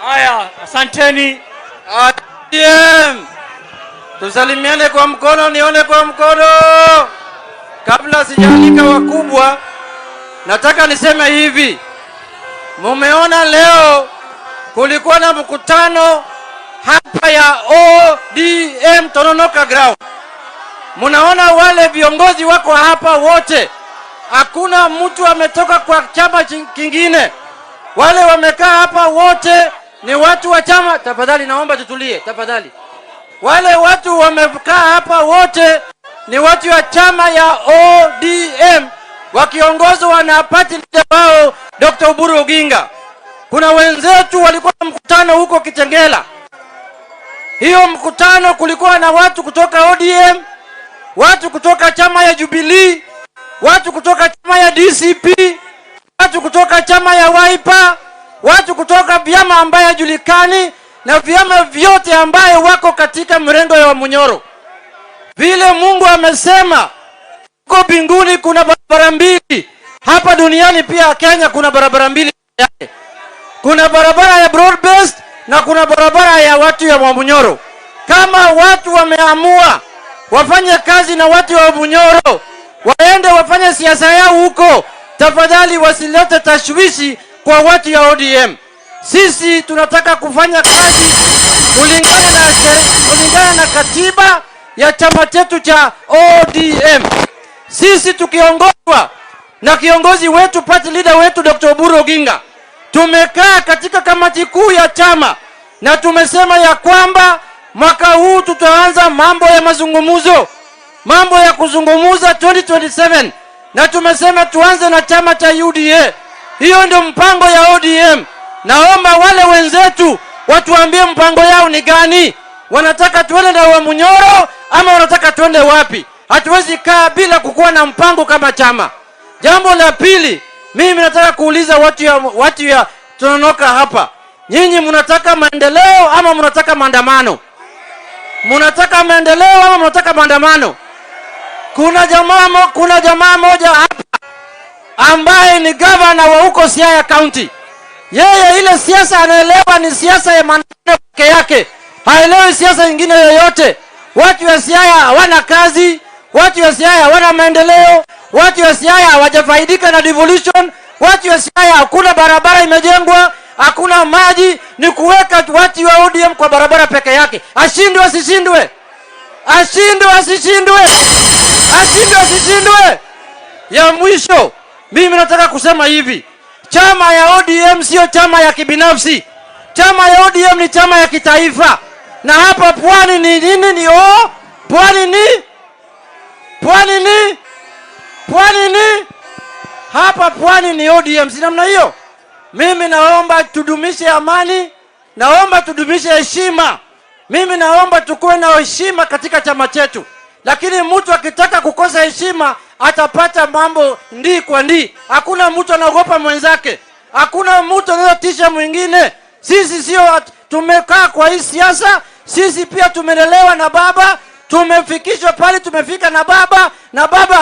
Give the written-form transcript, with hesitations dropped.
Haya, asanteni. ODM. Tusalimiane kwa mkono, nione kwa mkono. Kabla sijaalika wakubwa, nataka niseme hivi. Mumeona leo kulikuwa na mkutano hapa ya ODM Tononoka Ground. Munaona wale viongozi wako hapa wote. Hakuna mtu ametoka kwa chama kingine. Wale wamekaa hapa wote ni watu wa chama. Tafadhali naomba tutulie, tafadhali. Wale watu wamekaa hapa wote ni watu wa chama ya ODM wakiongozwa na party leader wao Dr. Oburu Oginga. Kuna wenzetu walikuwa na mkutano huko Kitengela. Hiyo mkutano kulikuwa na watu kutoka ODM, watu kutoka chama ya Jubilee, watu kutoka chama ya DCP, watu kutoka chama ya Wiper, watu kutoka vyama ambaye hajulikani na vyama vyote ambaye wako katika mrengo ya Munyoro. Vile Mungu amesema huko mbinguni kuna barabara mbili, hapa duniani pia Kenya kuna barabara mbili yake. Kuna barabara ya broad based na kuna barabara ya watu ya Munyoro. Kama watu wameamua wafanye kazi na watu wa Munyoro, waende wafanye siasa yao huko, tafadhali wasilete tashwishi kwa watu ya ODM. Sisi tunataka kufanya kazi kulingana na katiba ya chama chetu cha ODM. Sisi tukiongozwa na kiongozi wetu, party leader wetu Dr. Oburu Oginga, tumekaa katika kamati kuu ya chama na tumesema ya kwamba mwaka huu tutaanza mambo ya mazungumuzo, mambo ya kuzungumuza 2027, na tumesema tuanze na chama cha UDA. Hiyo ndio mpango ya ODM. Naomba wale wenzetu watuambie mpango yao ni gani. Wanataka tuende na Wamunyoro ama wanataka tuende wapi? Hatuwezi kaa bila kukuwa na mpango kama chama. Jambo la pili, mimi nataka kuuliza watu ya Tononoka hapa. Nyinyi mnataka maendeleo ama mnataka maandamano? Mnataka maendeleo ama mnataka maandamano? Kuna jamaa moja hapa ambaye ni governor wa huko Siaya County. Yeye ile siasa anaelewa ni siasa ya maandamano peke yake. Haelewi siasa nyingine yoyote. Watu wa Siaya hawana kazi, watu wa Siaya hawana maendeleo, watu wa Siaya hawajafaidika na devolution, watu wa Siaya hakuna barabara imejengwa, hakuna maji, ni kuweka watu wa ODM kwa barabara peke yake. Ashindwe asishindwe? Ashindwe asishindwe? Ashindwe asishindwe? Ya mwisho, mimi nataka kusema hivi. Chama ya ODM sio chama ya kibinafsi. Chama ya ODM ni chama ya kitaifa. Na hapa Pwani ni nini? Ni Pwani ni hapa Pwani ni ODM. Si namna hiyo? Mimi naomba tudumishe amani, naomba tudumishe heshima. Mimi naomba tukuwe na heshima katika chama chetu. Lakini mtu akitaka kukosa heshima atapata mambo ndi kwa ndi. Hakuna mtu anaogopa mwenzake. Hakuna mtu anayetisha mwingine. Sisi sio tumekaa kwa hii siasa. Sisi pia tumelelewa na baba. Tumefikishwa pale tumefika na baba. Na baba